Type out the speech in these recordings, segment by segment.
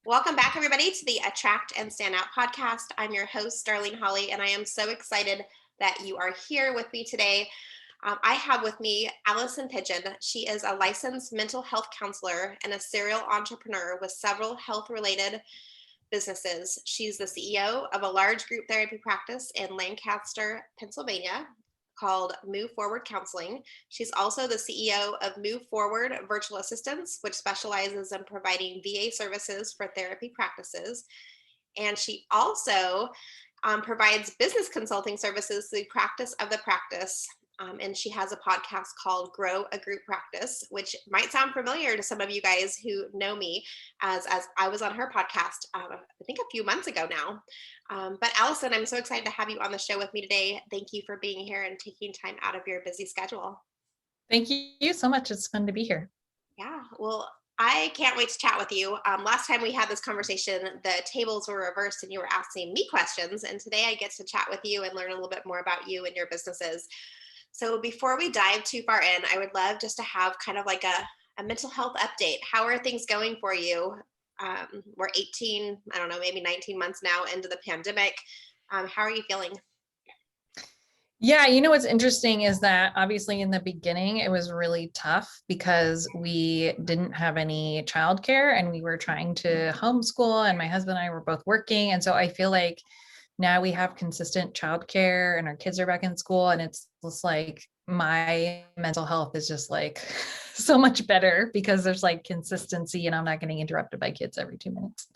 Welcome back, everybody, to the Attract and Stand Out podcast. I'm your host, Darlene Holly, and I am so excited that you are here with me today. I have with me Alison Pidgeon. She is a licensed mental health counselor and a serial entrepreneur with several health-related businesses. She's the CEO of a large group therapy practice in Lancaster, Pennsylvania, called Move Forward Counseling. She's also the CEO of Move Forward Virtual Assistants, which specializes in providing VA services for therapy practices. And she also provides business consulting services through Practice of the Practice. And she has a podcast called Grow a Group Practice, which might sound familiar to some of you guys who know me, as I was on her podcast, I think a few months ago now. But Alison, I'm so excited to have you on the show with me today. Thank you for being here and taking time out of your busy schedule. Thank you so much. It's fun to be here. Yeah, well, I can't wait to chat with you. Last time we had this conversation, the tables were reversed and you were asking me questions. And today I get to chat with you and learn a little bit more about you and your businesses. So before we dive too far in, I would love just to have kind of like a mental health update. How are things going for you? We're 18, I don't know, maybe 19 months now into the pandemic. How are you feeling? Yeah, what's interesting is that obviously in the beginning it was really tough because we didn't have any childcare and we were trying to homeschool, and my husband and I were both working. And so I feel like now we have consistent childcare and our kids are back in school, and it's just like my mental health is just like so much better because there's like consistency and I'm not getting interrupted by kids every 2 minutes.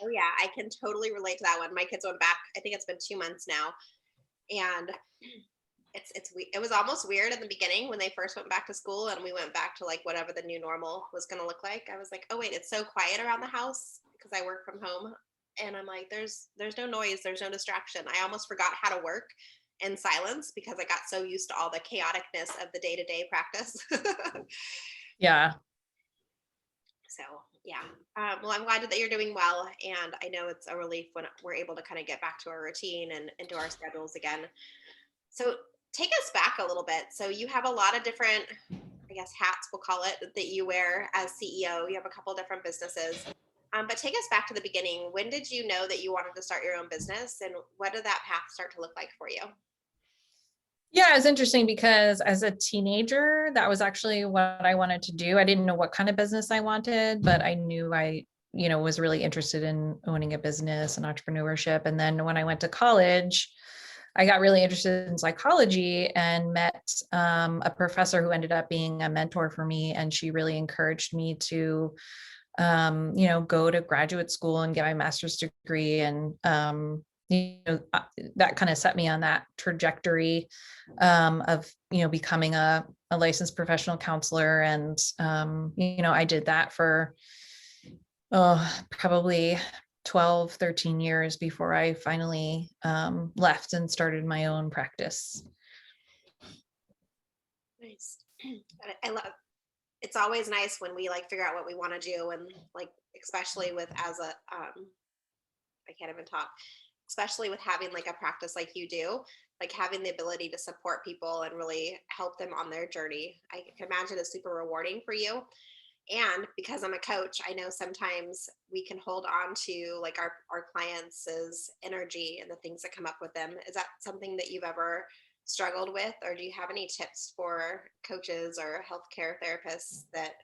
Oh yeah, I can totally relate to that one. My kids went back, I think it's been 2 months now. And it was almost weird in the beginning when they first went back to school and we went back to like whatever the new normal was going to look like. I was like, oh wait, it's so quiet around the house because I work from home, and I'm like, there's no noise, there's no distraction. I almost forgot how to work in silence because I got so used to all the chaoticness of the day-to-day practice. Yeah. So yeah, well, I'm glad that you're doing well, and I know it's a relief when we're able to kind of get back to our routine and into our schedules again. So take us back a little bit. So you have a lot of different, I guess, hats, we'll call it, that you wear as CEO. You have a couple different businesses. But take us back to the beginning. When did you know that you wanted to start your own business, and what did that path start to look like for you? Yeah, it's interesting because as a teenager, that was actually what I wanted to do. I didn't know what kind of business I wanted, but I knew I, was really interested in owning a business and entrepreneurship. And then when I went to college, I got really interested in psychology and met a professor who ended up being a mentor for me. And she really encouraged me to, go to graduate school and get my master's degree. And that kind of set me on that trajectory of becoming a licensed professional counselor. And I did that for probably 12, 13 years before I finally left and started my own practice. Nice. I love. It's always nice when we like figure out what we want to do, and like especially with as a I can't even talk. Especially with having like a practice like you do, like having the ability to support people and really help them on their journey. I can imagine it's super rewarding for you. And because I'm a coach, I know sometimes we can hold on to like our clients' energy and the things that come up with them. Is that something that you've ever struggled with? Or do you have any tips for coaches or healthcare therapists that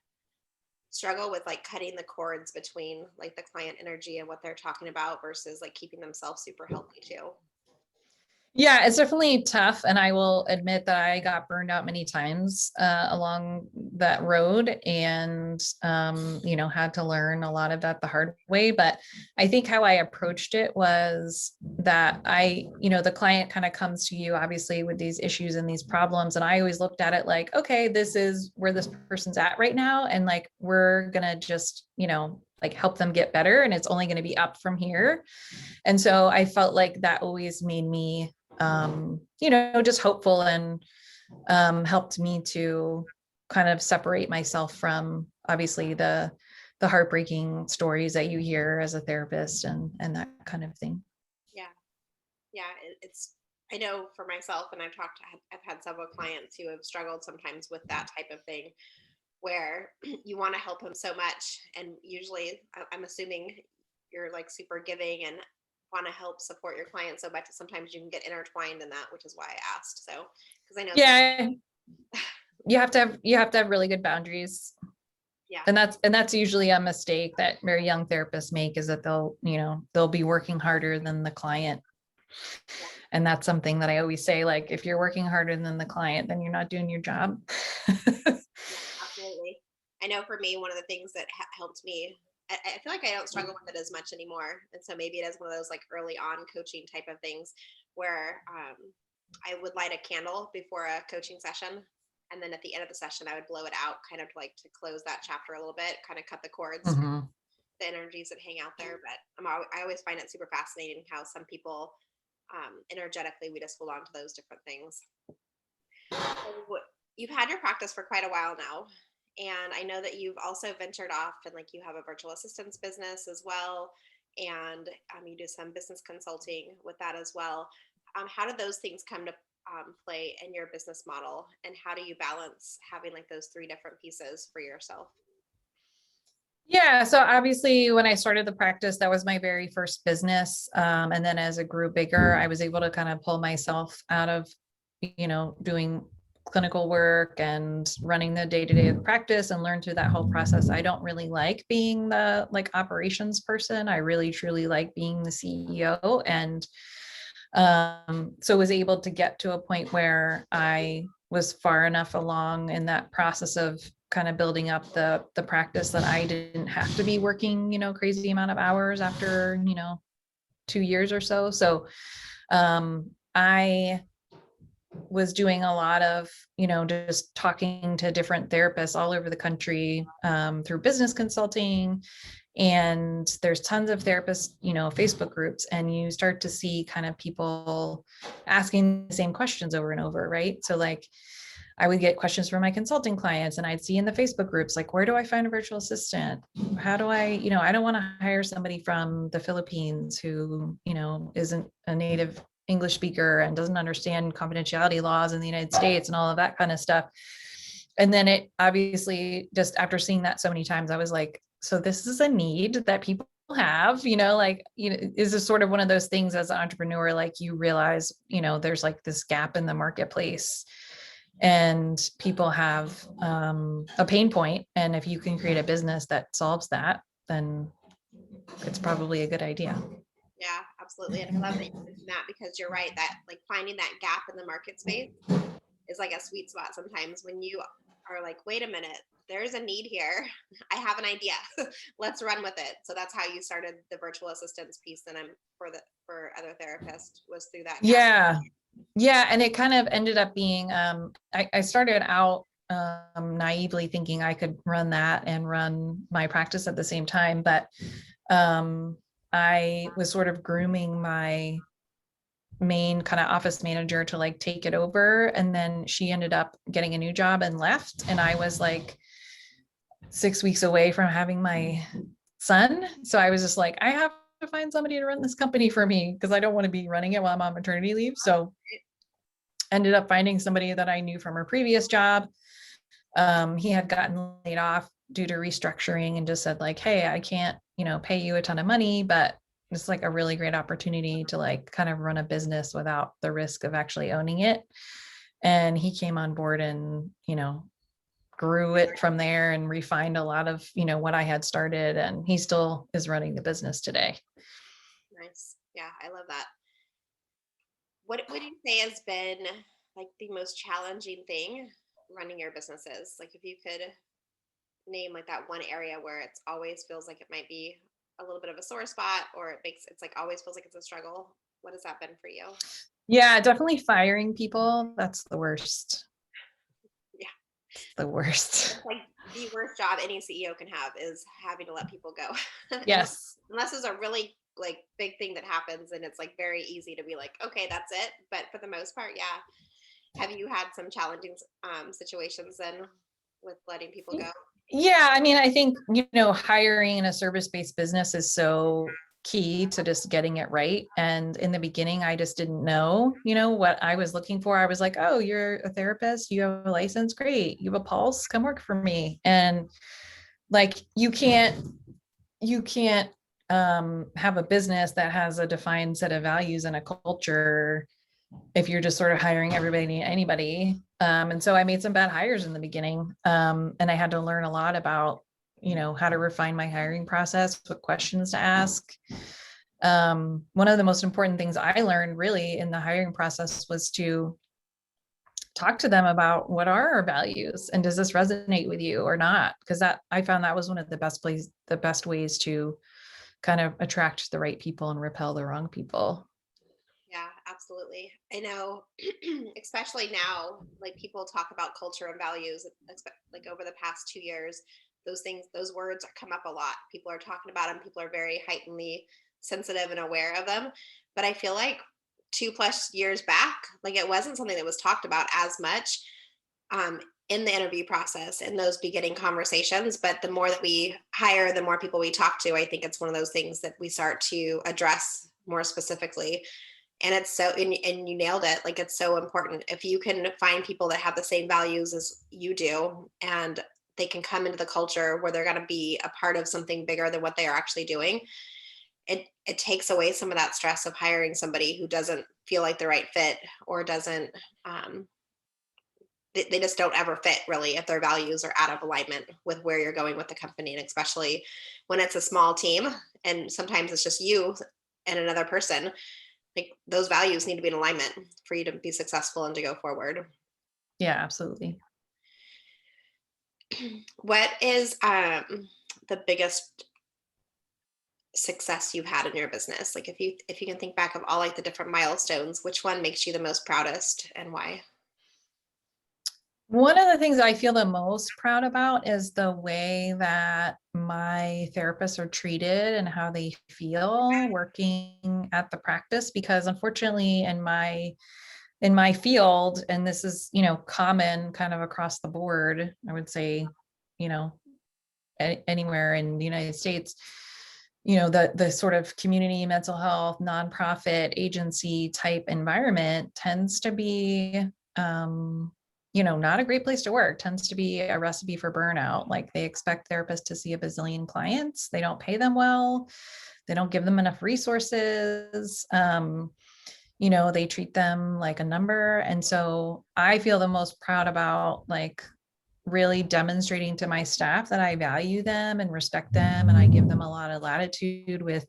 struggle with like cutting the cords between like the client energy and what they're talking about versus like keeping themselves super healthy too? Yeah, it's definitely tough. And I will admit that I got burned out many times along that road, and, had to learn a lot of that the hard way. But I think how I approached it was that the client kind of comes to you obviously with these issues and these problems. And I always looked at it like, okay, this is where this person's at right now. And like, we're going to just, like help them get better. And it's only going to be up from here. And so I felt like that always made me just hopeful, and helped me to kind of separate myself from obviously the heartbreaking stories that you hear as a therapist and that kind of thing. Yeah. Yeah. It's, I know for myself, and I've had several clients who have struggled sometimes with that type of thing, where you want to help them so much. And usually I'm assuming you're like super giving and want to help support your clients so much that sometimes you can get intertwined in that, which is why I asked. So, because I know some, Yeah, you have to have really good boundaries. yeah, And that's usually a mistake that very young therapists make, is that they'll be working harder than the client. yeah, And that's something that I always say, like, if you're working harder than the client, then you're not doing your job. yeah, absolutely. I know for me, one of the things that helped me, I feel like I don't struggle with it as much anymore. And so maybe it is one of those like early on coaching type of things where I would light a candle before a coaching session. And then at the end of the session, I would blow it out kind of like to close that chapter a little bit, kind of cut the cords from Mhm. the energies that hang out there. But I always find it super fascinating how some people energetically, we just hold on to those different things. So you've had your practice for quite a while now. And I know that you've also ventured off and like you have a virtual assistance business as well. And you do some business consulting with that as well. How do those things come to play in your business model? And how do you balance having like those three different pieces for yourself? Yeah, so obviously when I started the practice, that was my very first business. And then as it grew bigger, I was able to kind of pull myself out of, doing clinical work and running the day-to-day of practice, and learn through that whole process. I don't really like being the like operations person. I really truly like being the CEO. And so was able to get to a point where I was far enough along in that process of kind of building up the practice that I didn't have to be working, crazy amount of hours after, 2 years or so. So I was doing a lot of, just talking to different therapists all over the country, through business consulting. And there's tons of therapists, Facebook groups, and you start to see kind of people asking the same questions over and over, right? So like I would get questions from my consulting clients, and I'd see in the Facebook groups, like, where do I find a virtual assistant? How do I, I don't want to hire somebody from the Philippines who, isn't a native English speaker and doesn't understand confidentiality laws in the United States and all of that kind of stuff. And then it obviously, just after seeing that so many times, I was like, so this is a need that people have, is this sort of one of those things as an entrepreneur, like you realize, there's like this gap in the marketplace and people have a pain point. And if you can create a business that solves that, then it's probably a good idea. Yeah, absolutely. And I love that you mentioned that because you're right that like finding that gap in the market space is like a sweet spot sometimes when you are like, wait a minute, there's a need here. I have an idea. Let's run with it. So that's how you started the virtual assistance piece. And I'm for other therapists was through that gap. Yeah. And it kind of ended up being, I started out naively thinking I could run that and run my practice at the same time. But I was sort of grooming my main kind of office manager to like take it over. And then she ended up getting a new job and left. And I was like 6 weeks away from having my son. So I was just like, I have to find somebody to run this company for me because I don't want to be running it while I'm on maternity leave. So ended up finding somebody that I knew from her previous job. He had gotten laid off due to restructuring and just said like, hey, I can't, pay you a ton of money, but it's like a really great opportunity to like kind of run a business without the risk of actually owning it. And he came on board and, grew it from there and refined a lot of, what I had started. And he still is running the business today. Nice. Yeah, I love that. What would you say has been like the most challenging thing running your businesses? Like if you could name like that one area where it's always feels like it might be a little bit of a sore spot or it's like always feels like it's a struggle. What has that been for you? Yeah, definitely firing people. That's the worst. Yeah. It's the worst. It's like the worst job any CEO can have is having to let people go. Yes. Unless there's a really like big thing that happens and it's like very easy to be like, okay, that's it. But for the most part, yeah. Have you had some challenging situations then with letting people go? Yeah, I mean, I think, hiring in a service-based business is so key to just getting it right. And in the beginning, I just didn't know, what I was looking for. I was like, oh, you're a therapist, you have a license, great. You have a pulse, come work for me. And like, you can't have a business that has a defined set of values and a culture if you're just sort of hiring everybody, anybody. And so I made some bad hires in the beginning. And I had to learn a lot about, how to refine my hiring process, what questions to ask. One of the most important things I learned really in the hiring process was to talk to them about what are our values and does this resonate with you or not? Because that I found that was one of the best ways to kind of attract the right people and repel the wrong people. Yeah, absolutely. I know, especially now, like people talk about culture and values, like over the past 2 years, those words come up a lot. People are talking about them. People are very heightenedly sensitive and aware of them. But I feel like 2+ years back, like it wasn't something that was talked about as much um, in the interview process in those beginning conversations. But the more that we hire, the more people we talk to, I think it's one of those things that we start to address more specifically. And it's so, and you nailed it. Like it's so important. If you can find people that have the same values as you do, and they can come into the culture where they're going to be a part of something bigger than what they are actually doing, it takes away some of that stress of hiring somebody who doesn't feel like the right fit or doesn't, um, they just don't ever fit really if their values are out of alignment with where you're going with the company. And especially when it's a small team and sometimes it's just you and another person, like those values need to be in alignment for you to be successful and to go forward. Yeah, absolutely. What is the biggest success you've had in your business? Like if you can think back of all like the different milestones, which one makes you the most proudest and why? One of the things I feel the most proud about is the way that my therapists are treated and how they feel working at the practice. Because unfortunately, in my field, and this is, common kind of across the board, I would say, you know, anywhere in the United States, the sort of community mental health nonprofit agency type environment tends to be not a great place to work, tends to be a recipe for burnout. Like they expect therapists to see a bazillion clients, they don't pay them well, they don't give them enough resources. They treat them like a number. And so I feel the most proud about like really demonstrating to my staff that I value them and respect them. And I give them a lot of latitude with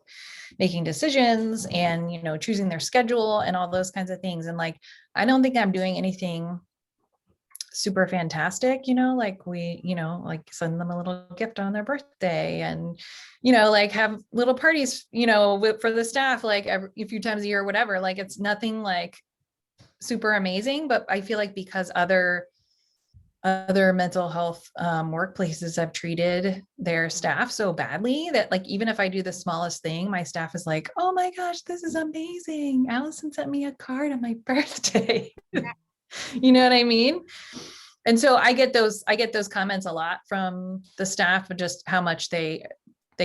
making decisions and, choosing their schedule and all those kinds of things. And like, I don't think I'm doing anything super fantastic, like we, like send them a little gift on their birthday and, like have little parties, for the staff, like a few times a year or whatever. Like it's nothing like super amazing, but I feel like because other mental health workplaces have treated their staff so badly that like even if I do the smallest thing, my staff is like, oh my gosh, this is amazing, Alison sent me a card on my birthday. You know what I mean? And so I get those comments a lot from the staff of just how much they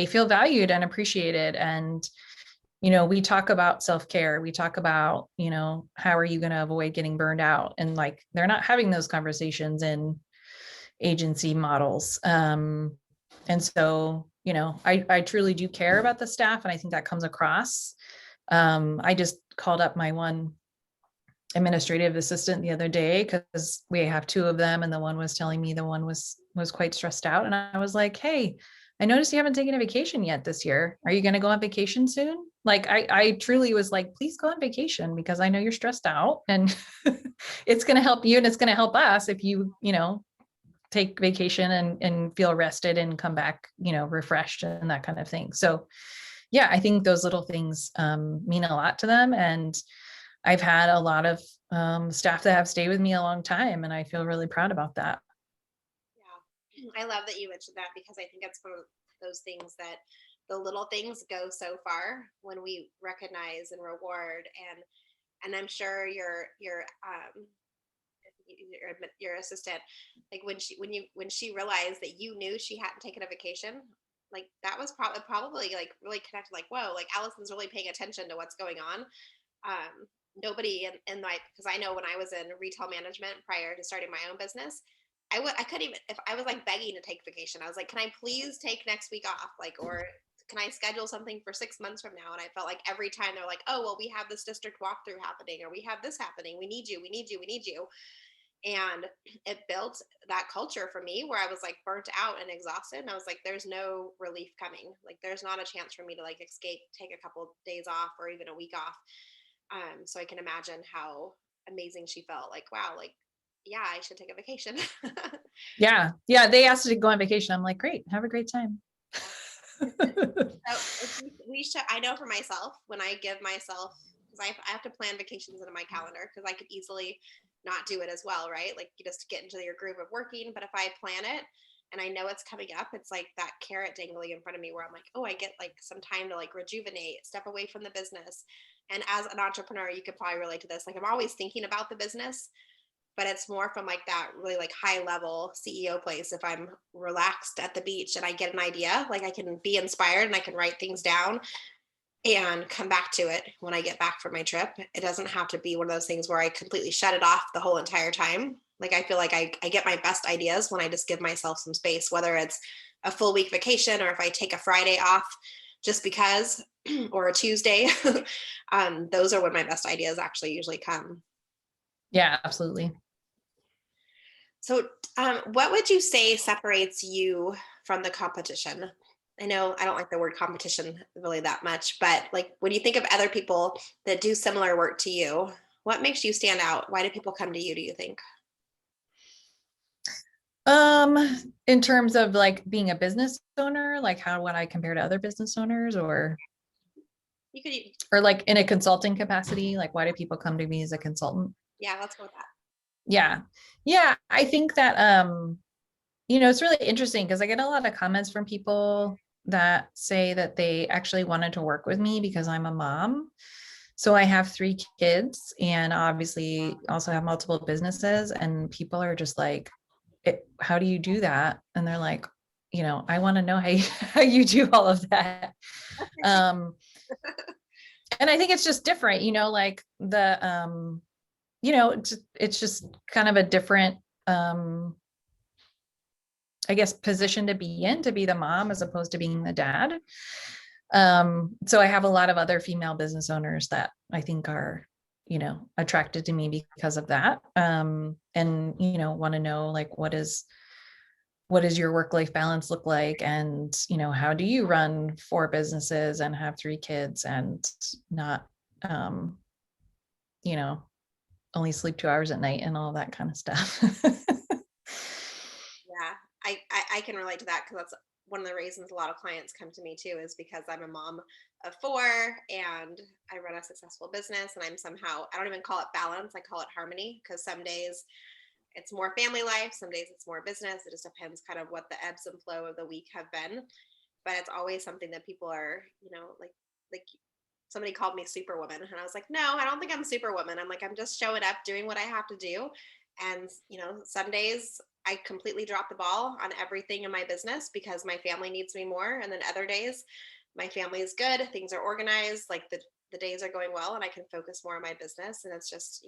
feel valued and appreciated. And we talk about self-care, we talk about how are you going to avoid getting burned out, and like they're not having those conversations in agency models. And so I truly do care about the staff, and I think that comes across. I just called up my one administrative assistant the other day because we have two of them, and the one was telling me the one was quite stressed out, and I was like, hey, I noticed you haven't taken a vacation yet this year. Are you going to go on vacation soon? Like I truly was like, please go on vacation because I know you're stressed out, and it's going to help you and it's going to help us if you take vacation and feel rested and come back refreshed and that kind of thing. So yeah, I think those little things mean a lot to them. And I've had a lot of staff that have stayed with me a long time, and I feel really proud about that. Yeah, I love that you mentioned that because I think it's one of those things that the little things go so far when we recognize and reward. And I'm sure your assistant, like when she realized that you knew she hadn't taken a vacation, like that was probably like really connected, like, whoa, like Allison's really paying attention to what's going on. Nobody in my, because I know when I was in retail management prior to starting my own business, I couldn't even, if I was like begging to take vacation, I was like, can I please take next week off? Like, or can I schedule something for 6 months from now? And I felt like every time they're like, oh, well, we have this district walkthrough happening, or we have this happening. We need you, we need you, we need you. And it built that culture for me where I was like burnt out and exhausted. And I was like, there's no relief coming. Like, there's not a chance for me to like escape, take a couple of days off or even a week off. So I can imagine how amazing she felt. Like, wow, like, yeah, I should take a vacation. Yeah. Yeah. They asked to go on vacation. I'm like, great. Have a great time. So we should, I know for myself, when I give myself, because I have to plan vacations into my calendar, because I could easily not do it as well, right? Like, you just get into your groove of working. But if I plan it and I know it's coming up, it's like that carrot dangling in front of me where I'm like, oh, I get like some time to like rejuvenate, step away from the business. And as an entrepreneur, you could probably relate to this. Like, I'm always thinking about the business, but it's more from like that really like high level CEO place. If I'm relaxed at the beach and I get an idea, like I can be inspired and I can write things down and come back to it when I get back from my trip. It doesn't have to be one of those things where I completely shut it off the whole entire time. Like, I feel like I get my best ideas when I just give myself some space, whether it's a full week vacation or if I take a Friday off just because, or a Tuesday. Those are when my best ideas actually usually come. Yeah, absolutely. So, what would you say separates you from the competition? I know I don't like the word competition really that much, but like, when you think of other people that do similar work to you, what makes you stand out? Why do people come to you, do you think? Um, in terms of like being a business owner, like how would I compare to other business owners, You could, or like in a consulting capacity, like why do people come to me as a consultant? yeah, let's go with that. Yeah. Yeah. I think that, it's really interesting because I get a lot of comments from people that say that they actually wanted to work with me because I'm a mom. So I have 3 kids and obviously also have multiple businesses, and people are just like, how do you do that? And they're like, I want to know how you, how you do all of that. Um, and I think it's just different, like it's just kind of a different, I guess, position to be in, to be the mom as opposed to being the dad. So I have a lot of other female business owners that I think are, attracted to me because of that. And, want to know like, what does your work-life balance look like? And, how do you run 4 businesses and have 3 kids and not, you know, only sleep 2 hours at night and all that kind of stuff. Yeah, I can relate to that, because that's one of the reasons a lot of clients come to me too, is because I'm a mom of 4 and I run a successful business, and I'm somehow, I don't even call it balance, I call it harmony, because some days it's more family life, some days it's more business. It just depends kind of what the ebbs and flow of the week have been. But it's always something that people are, like somebody called me superwoman, and I was like, no, I don't think I'm superwoman. I'm like, I'm just showing up, doing what I have to do. And, some days I completely drop the ball on everything in my business because my family needs me more. And then other days my family is good, things are organized, like the days are going well, and I can focus more on my business. And it's just,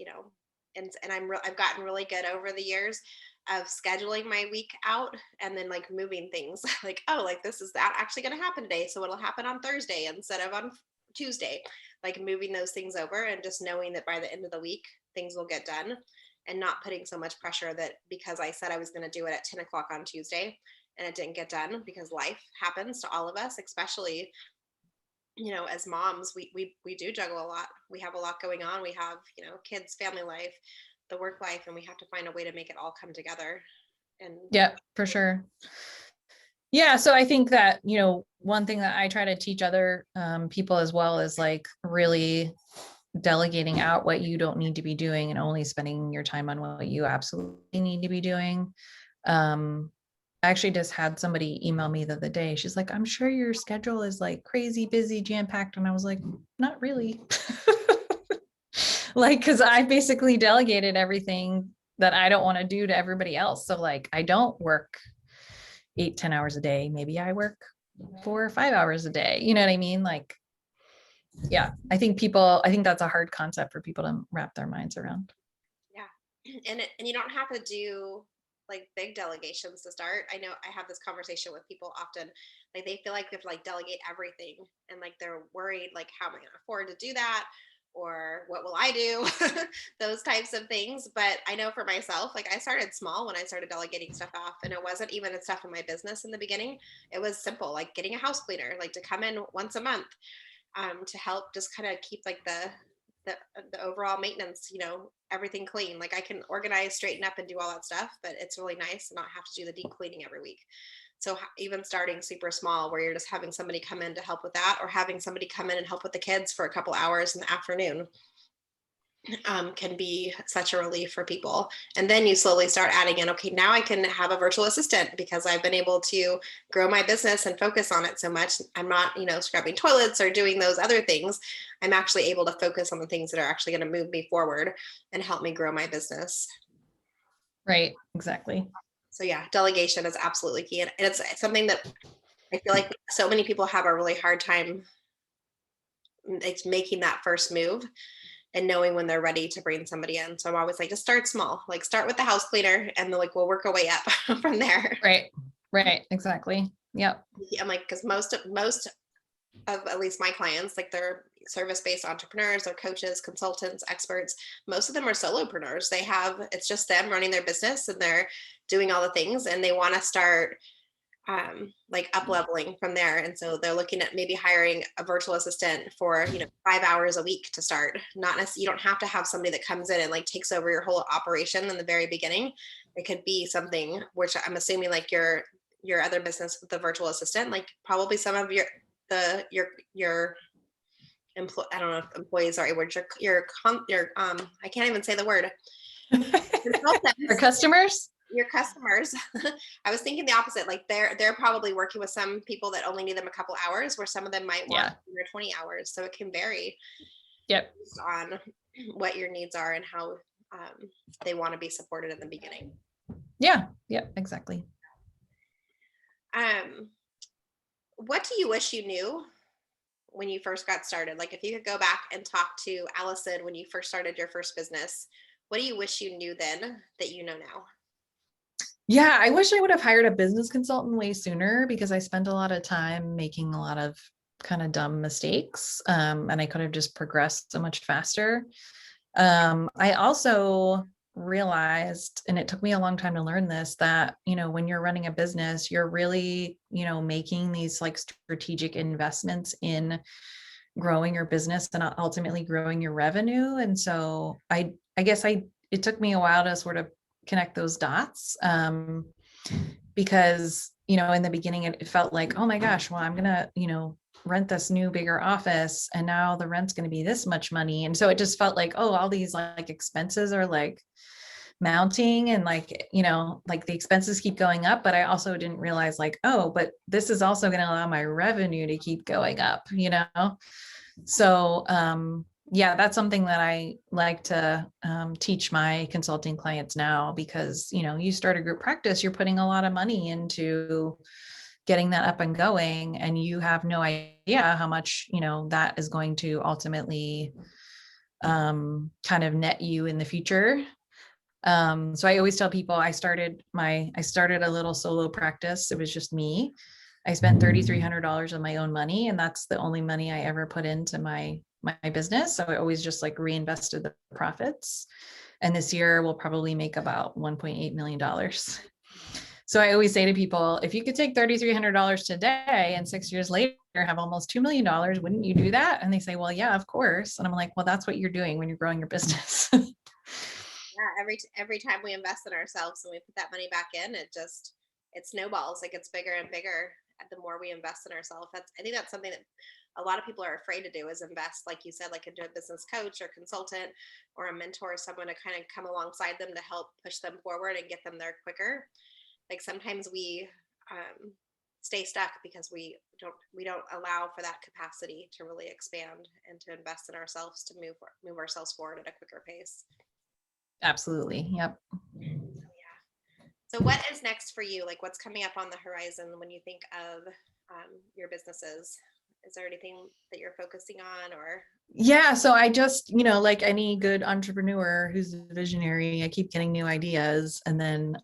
and I've gotten really good over the years of scheduling my week out and then like moving things like, oh, like this is that actually going to happen today, so it'll happen on Thursday instead of on Tuesday, like moving those things over, and just knowing that by the end of the week things will get done, and not putting so much pressure that because I said I was going to do it at 10 o'clock on Tuesday and it didn't get done, because life happens to all of us, especially, as moms, we do juggle a lot. We have a lot going on. We have, kids, family life, the work life, and we have to find a way to make it all come together. And yeah, for sure. Yeah. So I think that, one thing that I try to teach other people as well is like really delegating out what you don't need to be doing and only spending your time on what you absolutely need to be doing. I actually just had somebody email me the other day. She's like, I'm sure your schedule is like crazy busy, jam-packed. And I was like, not really. Like, cause I basically delegated everything that I don't want to do to everybody else. So like, I don't work 8, 10 hours a day. Maybe I work 4 or 5 hours a day. You know what I mean? Like, yeah, I think that's a hard concept for people to wrap their minds around. Yeah. And you don't have to do like big delegations to start. I know I have this conversation with people often. Like they feel like they have to like delegate everything and like they're worried like how am I gonna afford to do that? Or what will I do? Those types of things. But I know for myself, like I started small when I started delegating stuff off. And it wasn't even the stuff in my business in the beginning. It was simple, like getting a house cleaner, like to come in once a month, to help just kind of keep like the the overall maintenance, everything clean. Like I can organize, straighten up, and do all that stuff, but it's really nice to not have to do the deep cleaning every week. So even starting super small, where you're just having somebody come in to help with that, or having somebody come in and help with the kids for a couple hours in the afternoon, can be such a relief for people. And then you slowly start adding in, okay, now I can have a virtual assistant because I've been able to grow my business and focus on it so much. I'm not, scrubbing toilets or doing those other things. I'm actually able to focus on the things that are actually going to move me forward and help me grow my business. Right. Exactly. So yeah, delegation is absolutely key. And it's something that I feel like so many people have a really hard time making that first move and knowing when they're ready to bring somebody in. So I'm always like, just start small, like start with the house cleaner and then like, we'll work our way up from there. Right. Right. Exactly. Yep. I'm like, cause most of at least my clients, like they're service-based entrepreneurs, they're coaches, consultants, experts. Most of them are solopreneurs. It's just them running their business and they're doing all the things and they want to start like up leveling from there. And so they're looking at maybe hiring a virtual assistant for, 5 hours a week to start. Not necessarily, you don't have to have somebody that comes in and like takes over your whole operation in the very beginning. It could be something which I'm assuming like your other business with the virtual assistant, like probably some of your I don't know if employees are your I can't even say the word. Our customers. Your customers. I was thinking the opposite. Like they're probably working with some people that only need them a couple hours, where some of them might want 20 hours. So it can vary. Yep. Based on what your needs are and how they want to be supported in the beginning. Yeah. Yep. Exactly. What do you wish you knew when you first got started? Like if you could go back and talk to Alison when you first started your first business, what do you wish you knew then that you know now? Yeah, I wish I would have hired a business consultant way sooner because I spent a lot of time making a lot of kind of dumb mistakes. And I could have just progressed so much faster. I also realized, and it took me a long time to learn this, that, when you're running a business, you're really, making these like strategic investments in growing your business and ultimately growing your revenue. And so I guess it took me a while to sort of connect those dots, because, in the beginning, it felt like, oh my gosh, well, I'm going to, rent this new bigger office and now the rent's going to be this much money. And so it just felt like, oh, all these like expenses are like mounting and like, like the expenses keep going up, but I also didn't realize like, oh, but this is also going to allow my revenue to keep going up, So, yeah, that's something that I like to teach my consulting clients now, because, you start a group practice, you're putting a lot of money into getting that up and going, and you have no idea how much, that is going to ultimately kind of net you in the future. So I always tell people I started a little solo practice. It was just me. I spent $3,300 of my own money, and that's the only money I ever put into my business. So I always just like reinvested the profits. And this year we'll probably make about $1.8 million. So I always say to people, if you could take $3,300 today and 6 years later have almost $2 million, wouldn't you do that? And they say, well, yeah, of course. And I'm like, well, that's what you're doing when you're growing your business. Yeah, every time we invest in ourselves and we put that money back in, it snowballs. It gets bigger and bigger the more we invest in ourselves. I think that's something that a lot of people are afraid to do, is invest, like you said, like into a business coach or consultant or a mentor, someone to kind of come alongside them to help push them forward and get them there quicker. Like sometimes we stay stuck because we don't allow for that capacity to really expand and to invest in ourselves to move ourselves forward at a quicker pace. Absolutely. Yep. So what is next for you? Like what's coming up on the horizon when you think of your businesses? Is there anything that you're focusing on or? Yeah, so I just, like any good entrepreneur who's a visionary, I keep getting new ideas, and then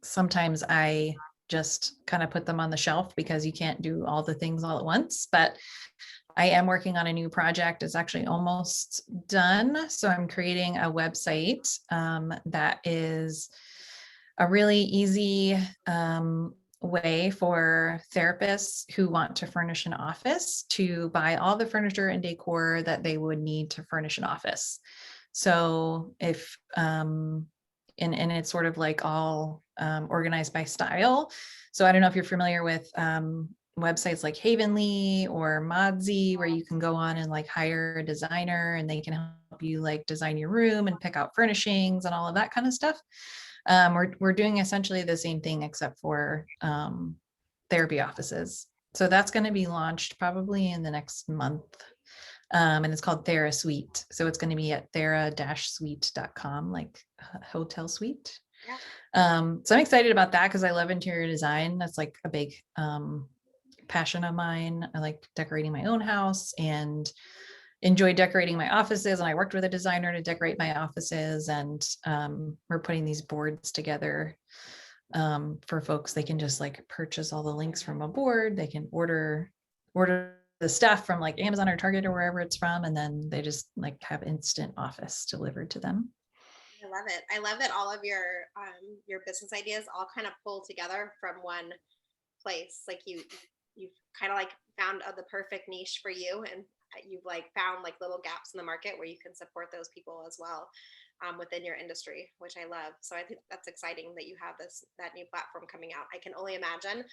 sometimes I just kind of put them on the shelf because you can't do all the things all at once. But I am working on a new project. It's actually almost done. So I'm creating a website that is a really easy way for therapists who want to furnish an office to buy all the furniture and decor that they would need to furnish an office. So if and it's sort of like all organized by style. So I don't know if you're familiar with websites like Havenly or Modsy, where you can go on and like hire a designer and they can help you like design your room and pick out furnishings and all of that kind of stuff. We're doing essentially the same thing except for therapy offices. So that's going to be launched probably in the next month. And it's called TheraSuite. So it's going to be at thera-suite.com, like hotel suite. Yeah. So I'm excited about that because I love interior design. That's like a big passion of mine. I like decorating my own house and enjoy decorating my offices. And I worked with a designer to decorate my offices, and we're putting these boards together for folks. They can just like purchase all the links from a board. They can order the stuff from like Amazon or Target or wherever it's from, and then they just like have instant office delivered to them. I love it. I love that all of your business ideas all kind of pull together from one place. Like you've kind of like found the perfect niche for you, and you've like found like little gaps in the market where you can support those people as well within your industry, which I love. So I think that's exciting that you have that new platform coming out. I can only imagine.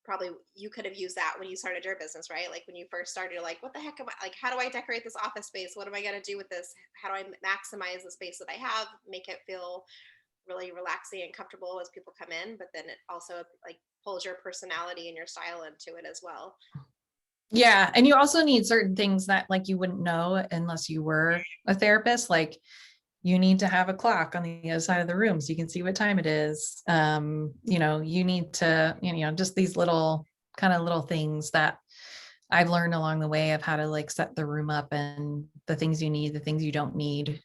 Probably you could have used that when you started your business, right? Like when you first started, you're like, what the heck am I like? How do I decorate this office space? What am I going to do with this? How do I maximize the space that I have, make it feel really relaxing and comfortable as people come in? But then it also like pulls your personality and your style into it as well. Yeah. And you also need certain things that like you wouldn't know unless you were a therapist. Like you need to have a clock on the other side of the room so you can see what time it is. You need to, just these little things that I've learned along the way of how to like set the room up and the things you need, the things you don't need,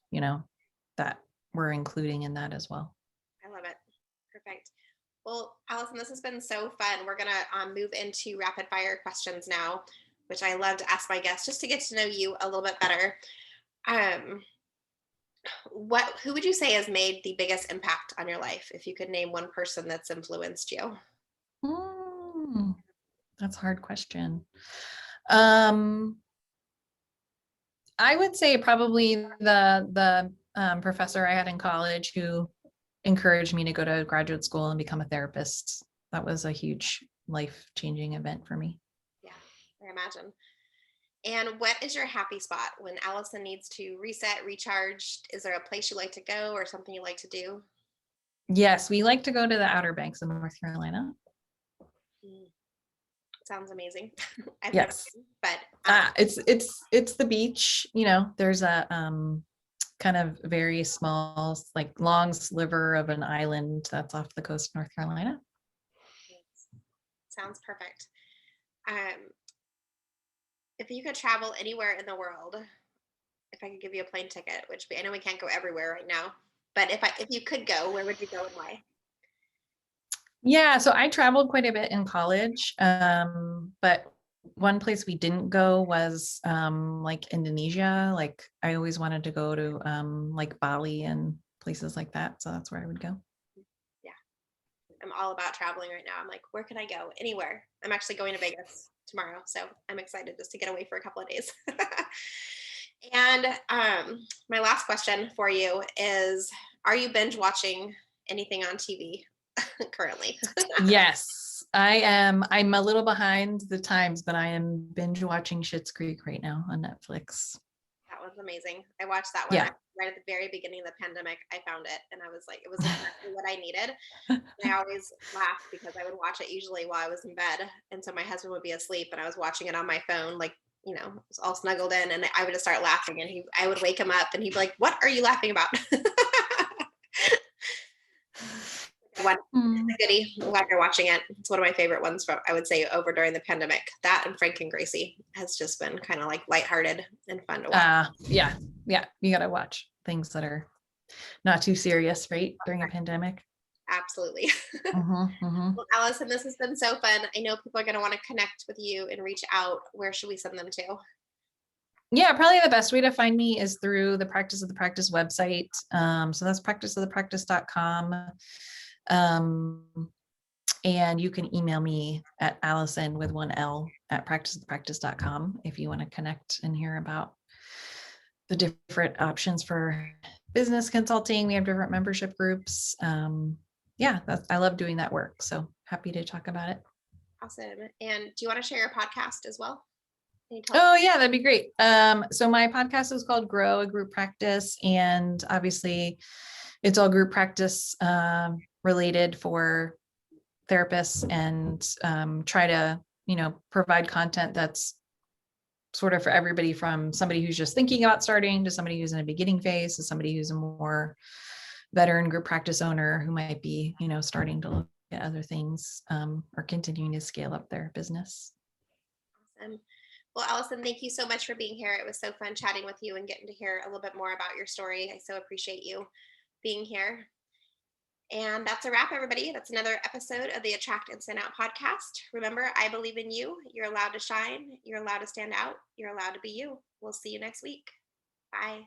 that we're including in that as well. I love it. Perfect. Well, Alison, this has been so fun. We're going to move into rapid fire questions now, which I love to ask my guests just to get to know you a little bit better. Who would you say has made the biggest impact on your life? If you could name one person that's influenced you. That's a hard question. I would say probably the professor I had in college who encouraged me to go to graduate school and become a therapist. That was a huge life-changing event for me. Yeah, I imagine. And what is your happy spot when Alison needs to reset, recharge? Is there a place you like to go or something you like to do? Yes, we like to go to the Outer Banks of North Carolina. Sounds amazing. I've yes, never been, but it's the beach. There's a kind of very small, like long sliver of an island that's off the coast of North Carolina. Sounds perfect. If you could travel anywhere in the world, if I could give you a plane ticket, which I know we can't go everywhere right now, but if you could go, where would you go and why? Yeah, so I traveled quite a bit in college, but one place we didn't go was like Indonesia. Like I always wanted to go to like Bali and places like that. So that's where I would go. Yeah, I'm all about traveling right now. I'm like, where can I go? Anywhere. I'm actually going to Vegas tomorrow, so I'm excited just to get away for a couple of days. And my last question for you is, are you binge watching anything on TV currently? Yes, I am. I'm a little behind the times, but I am binge watching Schitt's Creek right now on Netflix. That was amazing. I watched that one right at the very beginning of the pandemic. I found it and I was like, it was exactly what I needed. And I always laughed because I would watch it usually while I was in bed. And so my husband would be asleep and I was watching it on my phone, like, all snuggled in, and I would just start laughing and I would wake him up and he'd be like, what are you laughing about? I one. Mm. Goody. I'm glad you're watching it. It's one of my favorite ones from, I would say, over during the pandemic. That and Frank and Gracie has just been kind of like lighthearted and fun to watch. Yeah. You got to watch things that are not too serious, right? During a pandemic. Absolutely. Well, Alison, this has been so fun. I know people are going to want to connect with you and reach out. Where should we send them to? Yeah, probably the best way to find me is through the Practice of the Practice website. So that's practiceofthepractice.com. And you can email me at Alison with one L at practiceofthepractice.com if you want to connect and hear about the different options for business consulting. We have different membership groups. I love doing that work. So happy to talk about it. Awesome. And do you want to share your podcast as well? Oh yeah, that'd be great. So my podcast is called Grow a Group Practice, and obviously it's all group practice related for therapists, and try to, provide content that's sort of for everybody, from somebody who's just thinking about starting to somebody who's in a beginning phase to somebody who's a more veteran group practice owner who might be, starting to look at other things or continuing to scale up their business. Awesome. Well, Alison, thank you so much for being here. It was so fun chatting with you and getting to hear a little bit more about your story. I so appreciate you being here. And that's a wrap, everybody. That's another episode of the Attract and Stand Out podcast. Remember, I believe in you. You're allowed to shine. You're allowed to stand out. You're allowed to be you. We'll see you next week. Bye.